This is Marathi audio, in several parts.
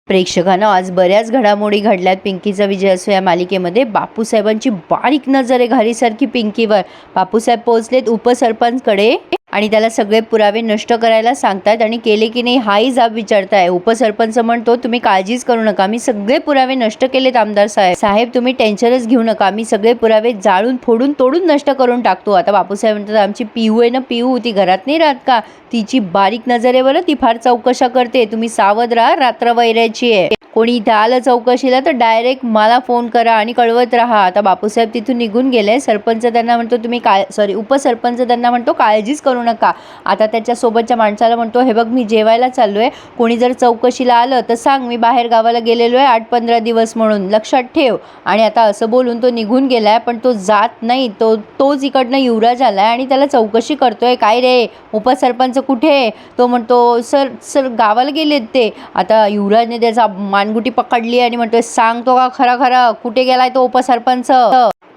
प्रेक्षकांना आज बऱ्याच घडामोडी घडल्यात पिंकीचा विजय असो या मालिकेमध्ये. बापूसाहेबांची बारीक नजर आहे घारीसारखी पिंकीवर. बापूसाहेब पोहोचलेत उपसरपंचकडे आणि त्याला सगळे पुरावे नष्ट करायला सांगतात आणि केले की नाही हाही जाब विचारताय. उपसरपंच म्हणतो तुम्ही काळजीच करू नका, मी सगळे पुरावे नष्ट केलेत आमदार साहेब, तुम्ही टेन्शनच घेऊ नका, मी सगळे पुरावे जाळून फोडून तोडून नष्ट करून टाकतो. आता बापूसाहेब म्हणतात आमची पिहू आहे ना, पिहू ती घरात नाही राहत का, तिची बारीक नजर आहे बरं, ती फार चौकशा करते, तुम्ही सावध राहा, रात्र वैरायची आहे. कोणी इथं आलं चौकशीला तर डायरेक्ट मला फोन करा आणि कळवत राहा. आता बापूसाहेब तिथून निघून गेले. सरपंच त्यांना म्हणतो तुम्ही उपसरपंच त्यांना म्हणतो काळजीच करू नका. आता त्याच्या सोबतच्या माणसाला म्हणतो हे बघ मी जेवायला चाललोय, कोणी जर चौकशीला आलं तर सांग मी बाहेर गावाला गेलेलो आहे 8-15 दिवस म्हणून, लक्षात ठेव. आणि आता असं बोलून तो निघून गेलाय, पण तो जात नाही. तोच इकडनं युवराज आलाय आणि त्याला चौकशी करतोय. काय रे उपसरपंच कुठे? तो म्हणतो सर गावाला गेलेत ते. आता युवराजने त्याचा मानगुटी पकडली आणि म्हणतोय सांगतो का खरा कुठे गेलाय तो उपसरपंच,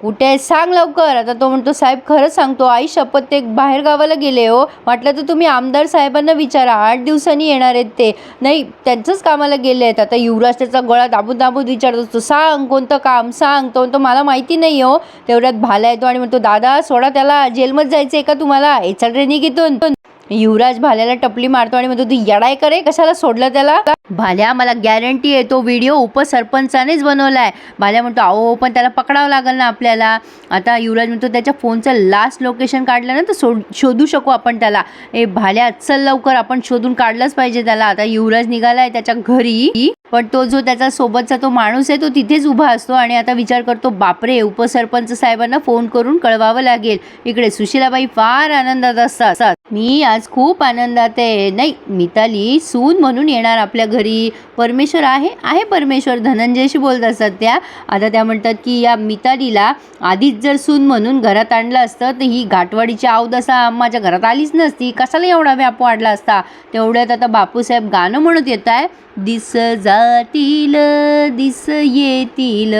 कुठे सांग लवकर. आता तो म्हणतो साहेब खरंच सांगतो, आई शपथ ते बाहेर गावाला गेले हो. म्हटलं तर तुम्ही आमदार साहेबांना विचारा, 8 दिवसांनी येणार आहेत ते, नाही त्यांचंच कामाला गेले आहेत. आता युवराज त्याचा गळा दाबून विचारत असतो सांग कोणतं काम सांग. तो म्हणतो मला माहिती नाही हो. तेवढ्यात भाल्या येतो आणि म्हणतो दादा सोडा त्याला, जेलमध्ये जायचंय का तुम्हाला, याचा ट्रेनिंग इथून. युवराज भाल्याला टपली मारतो आणि म्हणतो तू येडाय करे, कशाला सोडलं त्याला. भाल्या मला गॅरंटी आहे तो व्हिडिओ उपसरपंचानेच बनवलाय. भाल्या म्हणतो अहो पण त्याला पकडावं लागेल ना आपल्याला. आता युवराज म्हणतो त्याच्या फोनचं लास्ट लोकेशन काढलं ना तर शोधू शकू आपण त्याला. भाल्या चल लवकर, आपण शोधून काढलंच पाहिजे त्याला. आता युवराज निघालाय त्याच्या घरी, पण तो जो त्याचा सोबतचा तो माणूस आहे तो तिथेच उभा असतो आणि आता विचार करतो बापरे उपसरपंच साहेबांना फोन करून कळवावं लागेल. इकडे सुशीलाबाई फार आनंदात असतात. मी आज खूप आनंदात आहे. नाही मिताली सून म्हणून येणार आपल्या घरी, परमेश्वर आहे परमेश्वर, धनंजयशी बोलत असतात त्या. आता त्या म्हणतात की या मितालीला आधीच जर सून म्हणून घरात आणलं असतं तर ही घाटवाडीची अवदसा माझ्या घरात आलीच नसती, कशाला एवढा व्याप वाढला असता. तेवढ्यात आता बापूसाहेब गाणं म्हणत येत आहे, दिस जातील दिस येतील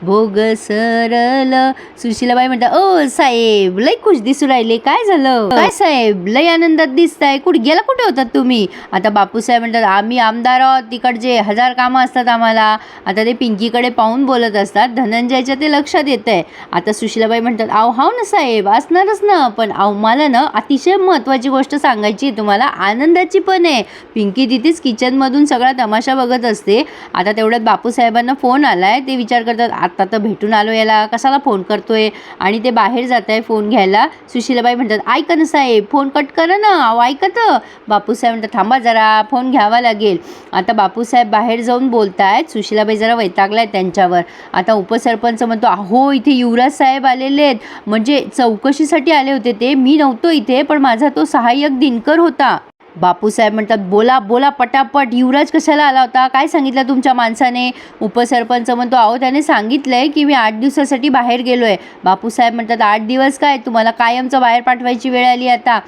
भोग सरल. सुशीलाबाई म्हणतात ओ साहेब लय खुश दिसू राहिले, काय झालं काय साहेब लय आनंदात दिसताय, कुठे होतात तुम्ही. आता बापूसाहेब म्हणतात आम्ही आमदार आहोत, तिकडचे 1000 कामं असतात आम्हाला. आता ते पिंकीकडे पाहून बोलत असतात. धनंजयच्या ते लक्षात येत आहे. आता सुशीलाबाई म्हणतात हाव ना साहेब असणारच ना, पण मला ना अतिशय महत्त्वाची गोष्ट सांगायची आहे तुम्हाला, आनंदाची पण आहे. पिंकी तिथेच किचनमधून सगळा तमाशा बघत असते. आता तेवढ्यात बापूसाहेबांना फोन आलाय. ते विचार करतात आता तर भेटून आलो, याला कशाला फोन करतोय, आणि ते बाहेर जात आहे फोन घ्यायला. सुशीलाबाई म्हणतात ऐका ना साहेब फोन कट करा ना, अहो ऐकत. बापूसाहेब म्हणतात थांबा जरा फोन घ्यावा लागेल. आता बापूसाहेब बाहेर जाऊन बोलतायत. सुशीलाबाई जरा वैतागलाय त्यांच्यावर. आता उपसरपंच म्हणतो अहो इथे युवराज साहेब आलेले आहेत, म्हणजे चौकशीसाठी आले होते ते, मी नव्हतो इथे, पण माझा तो सहाय्यक दिनकर होता. बापूसाहेब म्हणतात बोला पटापट, युवराज कशाला आला होता, काय सांगितलं तुमच्या माणसाने. उपसरपंच म्हणतो अहो त्याने सांगितलंय की मी 8 दिवसासाठी बाहेर गेलोय. बापूसाहेब म्हणतात 8 दिवस काय, तुम्हाला कायमचं बाहेर पाठवायची वेळ आली आता.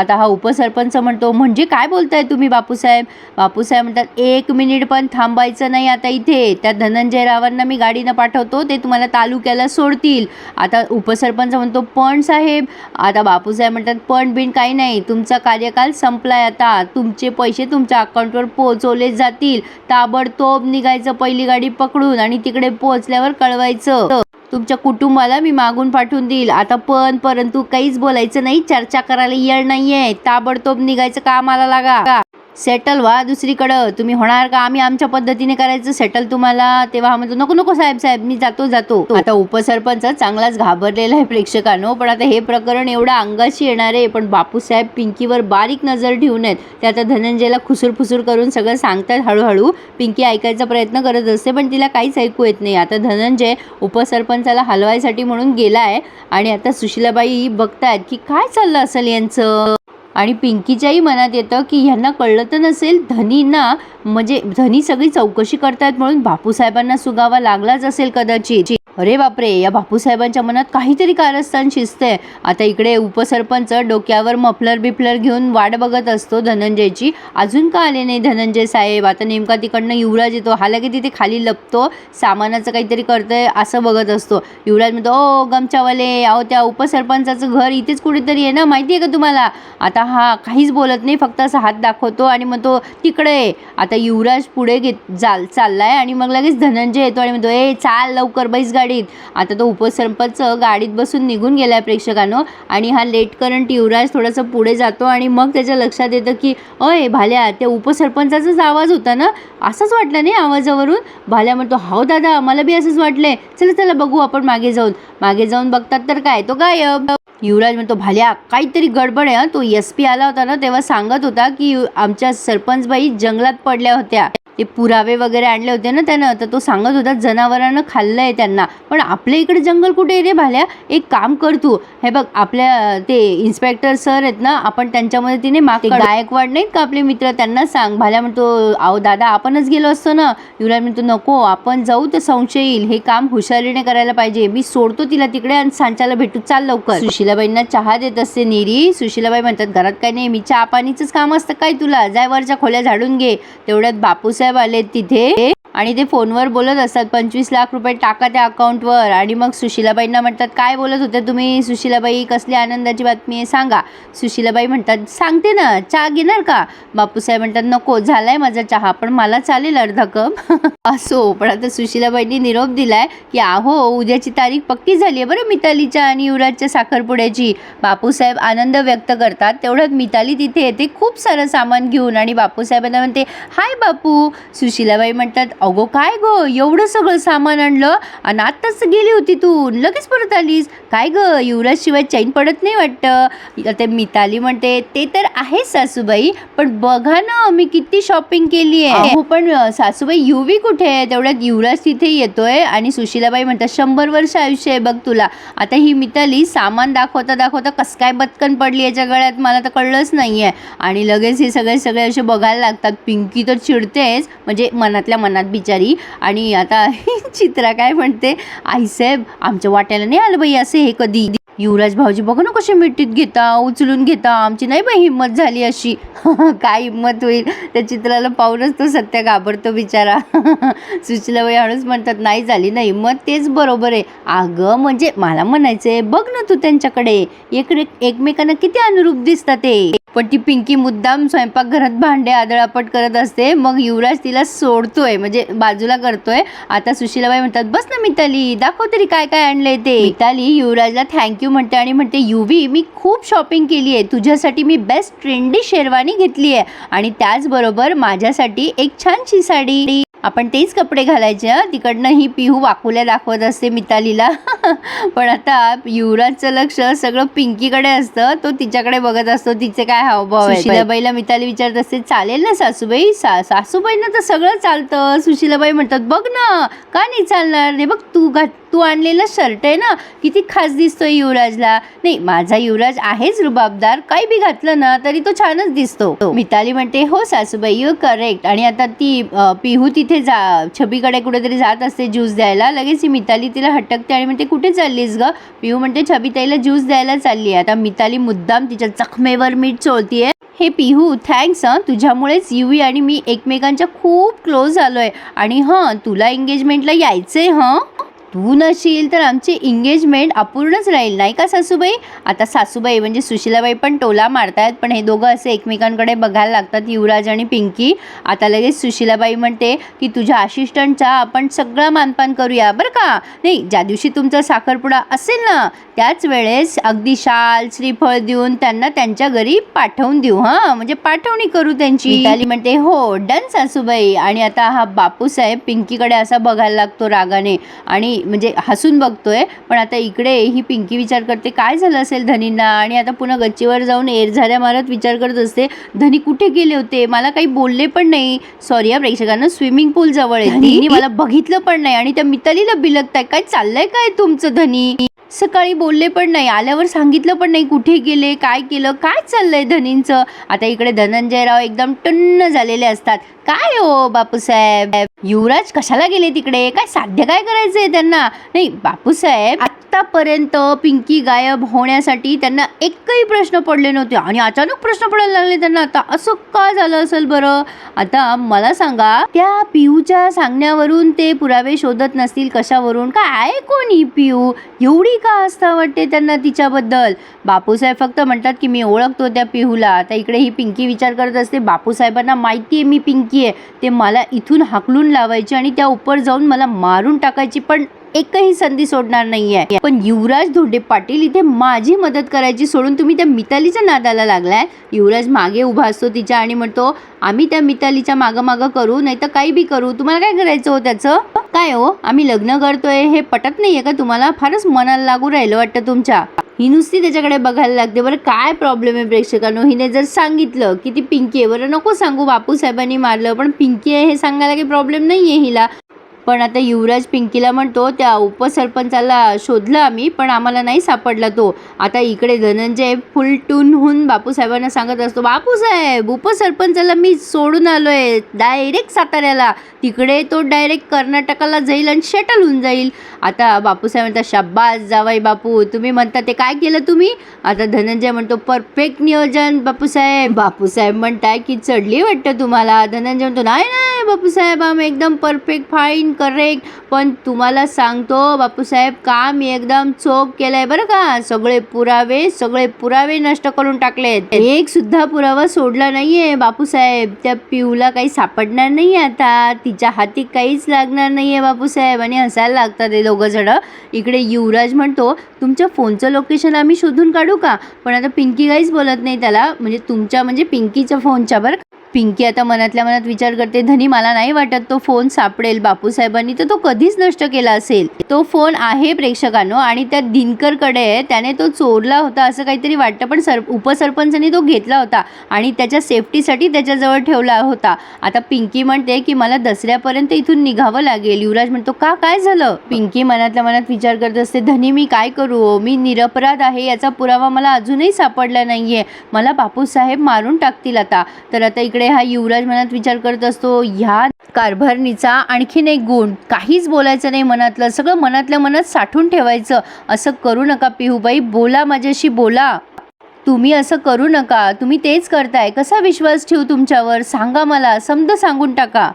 हा उपसरपंच म्हणतो म्हणजे काय बोलताय तुम्ही बापूसाहेब. बापूसाहेब म्हणतात 1 मिनिट पण थांबायचं नाही आता इथे, त्या धनंजय रावांना मी गाडीनं पाठवतो, ते तुम्हाला तालुक्याला सोडतील. आता उपसरपंच म्हणतो पण साहेब. आता बापूसाहेब म्हणतात पण बिन काही नाही, तुमचा कार्यकाल संपलाय आता, तुमचे पैसे तुमच्या अकाउंटवर पोहोचवले जातील. ताबडतोब निघायचं पहिली गाडी पकडून आणि तिकडे पोहोचल्यावर कळवायचं. तुमच्या कुटुंबाला मी मागून पाठवून देईल. आता परंतु काहीच बोलायचं नाही, चर्चा करायला येळ नाहीये, ताबडतोब निघायचं, कामाला लागा, सेटल व्हा दुसरीकडं. तुम्ही होणार का, आम्ही आमच्या पद्धतीने करायचं सेटल तुम्हाला. तेव्हा म्हणतो नको साहेब मी जातो. आता उपसरपंच चांगलाच घाबरलेला आहे प्रेक्षकांनो, पण आता हे प्रकरण एवढं अंगाशी येणार आहे, पण बापूसाहेब पिंकीवर बारीक नजर ठेवून आहेत. ते आता धनंजयला खुसूर करून सगळं सांगतात हळूहळू. पिंकी ऐकायचा प्रयत्न करत असते पण तिला काहीच ऐकू येत नाही. आता धनंजय उपसरपंचाला हलवायसाठी म्हणून गेलाय आणि आता सुशीलाबाई बघतायत की काय चाललं असेल यांचं. आणि पिंकीच्याही मनात येतं की ह्यांना कळलं तर नसेल, धनींना म्हणजे धनी सगळी चौकशी करतायत म्हणून बापूसाहेबांना सुगावा लागलाच असेल कदाचित. अरे बापरे, या बापूसाहेबांच्या मनात काहीतरी कारस्थान शिजतंय. आता इकडे उपसरपंच डोक्यावर मफलर बिफलर घेऊन वाट बघत असतो धनंजयची. अजून का आले नाही धनंजय साहेब. आता नेमका तिकडनं युवराज येतो. हा लगे तिथे खाली लपतो, सामानाचं काहीतरी करतोय असं बघत असतो. युवराज म्हणतो, ओ गमच्यावाले, अहो त्या उपसरपंचाचं घर इथेच कुठेतरी आहे ना, माहिती आहे का तुम्हाला. आता हा काहीच बोलत नाही, फक्त असा हात दाखवतो आणि म्हणतो तिकडे. आता युवराज पुढे चाललाय आणि मग लगेच धनंजय येतो आणि म्हणतो, ए चाल लवकर, बैस गाडीत. आता तो उपसरपंच गाडीत बसून निघून गेलाय प्रेक्षकांनो. आणि हा लेट करंट युवराज थोडंसं पुढे जातो आणि मग त्याच्या लक्षात येतं की अय भाल्या, त्या उपसरपंचाचाच आवाज होता ना, असंच वाटलं नाही आवाजावरून. भाल्या म्हणतो, हो दादा, मला बी असंच वाटलंय, चला चला बघू आपण मागे जाऊन बघतात तर काय, तो गायब. युवराज म्हणतो, भाल्या काहीतरी गडबड आहे. तो SP आला होता ना, तेव्हा सांगत होता की आमच्या सरपंचबाई जंगलात पडल्या होत्या, ते पुरावे वगैरे आणले होते ना त्यानं, तर तो सांगत होता जनावरांना खाल्लंय त्यांना. पण आपल्या इकडे जंगल कुठे आहे रे भाल्या. एक काम कर तू, हे बघ आपल्या ते इन्स्पेक्टर सर आहेत ना, आपण त्यांच्या मदतीने गायकवाड नाहीत का आपले मित्र, त्यांना सांग. भाल्या म्हणतो, अहो दादा आपणच गेलो असतो ना. युवराज म्हणतो, नको, आपण जाऊ तर संशय येईल, हे काम हुशारीने करायला पाहिजे. मी सोडतो तिला तिकडे आणि सांच्याला भेटू, चाल लवकर. सुशीलाबाईंना चहा देत असते नीरी. सुशीलाबाई म्हणतात, घरात काय नाही, मी चहा पाणीचंच काम असतं काय तुला, जाय वरच्या खोल्या झाडून घे. तेवढ्यात बापूसाहेब आले तिथे आणि ते फोनवर बोलत असतात, 25 लाख रुपये टाका त्या अकाउंटवर. आणि मग सुशीलाबाईंना म्हणतात, काय बोलत होते तुम्ही सुशीलाबाई, कसली आनंदाची बातमी आहे सांगा. सुशीलाबाई म्हणतात, सांगते ना, चहा घेणार का. बापूसाहेब म्हणतात, नको, झालाय माझा चहा, पण मला चालेल अर्धा कप. असो, पण आता सुशीलाबाईंनी निरोप दिलाय की अहो उद्याची तारीख पक्की झाली आहे बरं मितालीच्या आणि युवराजच्या साखरपुड्याची. बापूसाहेब आनंद व्यक्त करतात. तेवढ्यात मिताली तिथे येते खूप सारं सामान घेऊन आणि बापूसाहेबांना म्हणते, हाय बापू. सुशीलाबाई म्हणतात, अगो काय गो, एवढं सगळं सामान आणलं आणि आत्ताच गेली होती तू, लगेच परत आलीस काय ग, युवराज शिवाय चैन पडत नाही वाटतं. ते मिताली म्हणते, ते तर आहे सासूबाई, पण बघा ना मी किती शॉपिंग केली आहे. हो पण सासूबाई युवी कुठे आहे. तेवढ्यात युवराज तिथे येतोय आणि सुशीलाबाई म्हणतात, 100 वर्ष आयुष्य आहे बघ तुला. आता ही मिताली सामान दाखवता कस काय बदकन पडली याच्या गळ्यात, मला तर कळलंच नाहीये. आणि लगेच हे सगळे असे बघायला लागतात. पिंकी तर चिडतेच, म्हणजे मनातल्या मनात बिचारी. आणि आता चित्रा काय म्हणते, आईसाहेब आमच्या वाट्याला नाही आलं बाई असे हे कधी. युवराज भाऊजी बघा ना कसे मिठीत घेता, उचलून घेता, आमची नाही बाई हिंमत झाली अशी. काय हिंमत होईल, त्या चित्राला पाहूनच तो सत्य घाबरतो बिचारा. सुशीलाबाई हळूच म्हणतात, नाही झाली ना हिंमत, तेच बरोबर आहे. अगं म्हणजे मला म्हणायचंय, बघ ना तू त्यांच्याकडे, एकमेकांना किती अनुरूप दिसतात ते. पण ती पिंकी मुद्दाम स्वयंपाकघरात भांडे आदळापट करत असते. मग युवराज तिला सोडतोय, म्हणजे बाजूला करतोय. आता सुशीलाबाई म्हणतात, बस ना मिताली, दाखव तरी काय काय आणलंय ते. मिताली युवराजला थँक्यू म्हणते आणि म्हणते, युवी मी खूप शॉपिंग केली आहे, तुझ्यासाठी मी बेस्ट ट्रेंडी शेरवानी घेतली आहे आणि त्याचबरोबर माझ्यासाठी एक छानशी साडी. आपण तेच कपडे घालायचे. तिकडनं ही पिहू वाकुल्या दाखवत असते मितालीला. पण आता युवराजचं लक्ष सगळं पिंकीकडे असतं, तो तिच्याकडे बघत असतो, तिचे काय हावभाव आहे. सुशीलाबाईला मिताली विचारत असते, चालेल ना सासूबाई. सासूबाईंना तर सगळं चालतं. सुशीलाबाई म्हणतात, बघ ना का नाही चालणार, हे बघ तू आणलेला शर्ट आहे ना, किती खास दिसतोय युवराजला. नाही माझा युवराज आहेच रुबाबदार, काही बी घातलं ना तरी तो छानच दिसतो. मिताली म्हणते, हो सासूबाई यू करेक्ट. आणि आता ती पिहू तिथे छबीकडे कुठेतरी जात असते ज्यूस द्यायला. लगेच ही मिताली तिला हटकते आणि म्हणते, कुठे चाललीस ग. पिहू म्हणते, छबीताईला ज्यूस द्यायला चालली आहे. आता मिताली मुद्दाम तिच्या जखमेवर मीठ चोळतीये. हे पिहू थँक्स, तुझ्यामुळेच युवी आणि मी एकमेकांच्या खूप क्लोज झालोय. आणि तुला एंगेजमेंटला यायचंय. तू नशील तर आमची एंगेजमेंट अपूर्णच राहील नाही का सासूबाई. आता सासूबाई म्हणजे सुशीलाबाई पण टोला मारतायत, पण हे दोघं असे एकमेकांकडे बघायला लागतात, युवराज आणि पिंकी. आता लगेच सुशीलाबाई म्हणते की तुझ्या असिस्टंटचा आपण सगळं मानपान करूया बरं का. नाही ज्या दिवशी तुमचा साखरपुडा असेल ना त्याच वेळेस अगदी शाल श्रीफळ देऊन त्यांना त्यांच्या घरी पाठवून देऊ. म्हणजे पाठवणी करू त्यांची. मिताली म्हणते, हो डन सासूबाई. आणि आता हा बापूसाहेब पिंकीकडे असा बघायला लागतो रागाने आणि म्हणजे हसून बघतोय. पण आता इकडे ही पिंकी विचार करते, काय झालं असेल धनींना. आणि आता पुन्हा गच्चीवर जाऊन एरझाऱ्या मारत विचार करत असते, धनी कुठे गेले होते, मला काही बोलले पण नाही. सॉरी या प्रेक्षकांना, स्विमिंग पूल जवळ आहे, मला बघितलं पण नाही. आणि त्या मितालीला बिलगताय, काय चाललंय काय तुमचं धनी. सकाळी बोलले पण नाही, आल्यावर सांगितलं पण नाही कुठे गेले, काय केलं, काय चाललंय धनींचं. आता इकडे धनंजयराव एकदम टन्न झालेले असतात. काय हो बापूसाहेब, युवराज कशाला गेले तिकडे, काय साध्य काय करायचंय त्यांना. नाही बापूसाहेब, आतापर्यंत पिंकी गायब होण्यासाठी त्यांना एकही प्रश्न पडले नव्हते आणि अचानक प्रश्न पडायला लागले त्यांना. आता असं का झालं असेल बरं. आता मला सांगा, त्या पिऊच्या सांगण्यावरून ते पुरावे शोधत नसतील कशावरून. काय कोणी पिऊ, एवढी का आस्था वाटते त्यांना तिच्याबद्दल. बापूसाहेब फक्त म्हणतात की मी ओळखतो त्या पिहूला. आता इकडे ही पिंकी विचार करत असते, बापूसाहेबांना माहिती आहे मी पिंकी आहे, ते मला इथून हाकलून लावायची आणि त्या उपर जाऊन मला मारून टाकायची, पण एकही संधी सोडणार नाहीये. पण युवराज धोंडे पाटील इथे माझी मदत करायची सोडून तुम्ही त्या मितालीच्या नादाला लागलाय. युवराज मागे उभा असतो तिच्या आणि म्हणतो, आम्ही त्या मितालीच्या मागं करू, नाही तर काही बी करू, तुम्हाला काय करायचं हो त्याचं. काय हो, आम्ही लग्न करतोय हे पटत नाहीये का तुम्हाला. फारच मनाला लागू राहिलं वाटतं तुमच्या. ही नुसती त्याच्याकडे बघायला लागते. बरं काय प्रॉब्लेम आहे प्रेक्षकांनो, हिने जर सांगितलं की ती पिंकी आहे, बरं नको सांगू बापूसाहेबांनी मारलं, पण पिंकी आहे हे सांगायला काही प्रॉब्लेम नाही आहे हिला. पण आता युवराज पिंकीला म्हणतो, त्या उपसरपंचाला शोधलं आम्ही पण आम्हाला नाही सापडला तो. आता इकडे धनंजय फुल टून होऊन बापूसाहेबांना सांगत असतो, बापूसाहेब उपसरपंचाला मी सोडून आलोय डायरेक्ट साताऱ्याला, तिकडे तो डायरेक्ट कर्नाटकाला जाईल आणि शटल होऊन जाईल. आता बापूसाहेब म्हणतात, शाब्बास जावाई बापू, तुम्ही म्हणता ते काय केलं तुम्ही. आता धनंजय म्हणतो, परफेक्ट नियोजन बापूसाहेब. बापूसाहेब म्हणताय की चढली वाटतं तुम्हाला. धनंजय म्हणतो, नाही नाही बापूसाहेब, आम्ही एकदम परफेक्ट फाईन करेक्ट. पण तुम्हाला सांगतो बापूसाहेब, काम एकदम चोख केलंय बरं का. सगळे पुरावे नष्ट करून टाकलेत, एक सुद्धा पुरावा सोडला नाहीये बापूसाहेब. त्या पिऊला काही सापडणार नाही आता, तिच्या हाती काहीच लागणार नाहीये बापूसाहेब. आणि हसायला लागतात ते दोघं जण. इकडे युवराज म्हणतो, तुमच्या फोनचं लोकेशन आम्ही शोधून काढू का. पण आता पिंकी काहीच बोलत नाही त्याला, म्हणजे तुमच्या म्हणजे पिंकीच्या फोनच्या. बरं पिंकी आता मनातल्या मनात विचार करते, धनी मला नाही वाटत तो फोन सापडेल बापूसाहेबांनी, तर तो कधीच नष्ट केला असेल. तो फोन आहे प्रेक्षकांनो आणि त्या दिनकरकडे त्याने तो चोरला होता असं काहीतरी वाटतं. पण उपसरपंचांनी तो घेतला होता आणि त्याच्या सेफ्टीसाठी त्याच्याजवळ ठेवला होता. आता पिंकी म्हणते की मला दसऱ्यापर्यंत इथून निघावं लागेल. युवराज म्हणतो, का काय झालं. पिंकी मनातल्या मनात विचार करत असते, धनी मी काय करू, मी निरपराध आहे, याचा पुरावा मला अजूनही सापडला नाहीये, मला बापूसाहेब मारून टाकतील आता. तर आता इकडे हा युवराज मनात विचार करत असतो, ह्या कारभारणीचा आणखीन एक गुण, काहीच बोलायचं नाही मनातलं, सगळं मनातल्या मनात साठवून ठेवायचं. असं करू नका पिहूबाई, बोला माझ्याशी बोला. तुम्ही असं करू नका, तुम्ही तेच करताय. कसा विश्वास ठेवू तुमच्यावर, सांगा मला, समज सांगून टाका.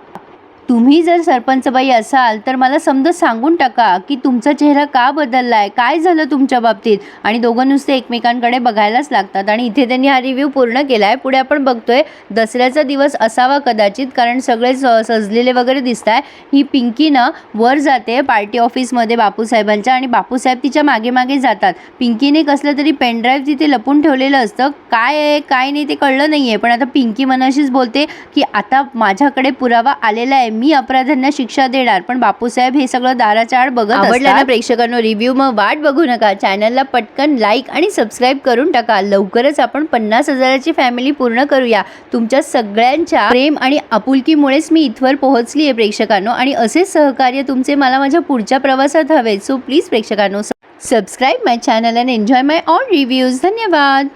तुम्ही जर सरपंचबाई असाल तर मला समज सांगून टाका की तुमचा चेहरा का बदललाय, काय झालं तुमच्या बाबतीत. आणि दोघं नुसते एकमेकांकडे बघायलाच लागतात. आणि इथे त्यांनी हा रिव्ह्यू पूर्ण केलाय. पुढे आपण बघतोय दसऱ्याचा दिवस असावा कदाचित, कारण सगळे सजलेले वगैरे दिसत आहे. ही पिंकी ना वर जाते पार्टी ऑफिसमध्ये बापूसाहेबांच्या आणि बापूसाहेब तिच्या मागे मागे जातात. पिंकीने कसलं तरी पेनड्राईव्ह तिथे लपून ठेवलेलं असतं, काय आहे काय नाही ते कळलं नाहीये. पण आता पिंकी मनाशीच बोलते की आता माझ्याकडे पुरावा आलेला आहे, मी अपराध्यांना शिक्षा देणार. पण बापूसाहेब हे सगळं दाराच्या आड बघत असतात. आवडला ना प्रेक्षकांनो रिव्ह्यू, मग वाट बघू नका, चॅनलला पटकन लाईक आणि सबस्क्राईब करून टाका. लवकरच आपण 50,000ची फॅमिली पूर्ण करूया. तुमच्या सगळ्यांच्या प्रेम आणि आपुलकीमुळेच मी इथवर पोहोचली आहे प्रेक्षकांनो, आणि असे सहकार्य तुमचे मला माझ्या पुढच्या प्रवासात हवे. सो प्लीज प्रेक्षकांनो subscribe my channel and enjoy my all reviews. धन्यवाद.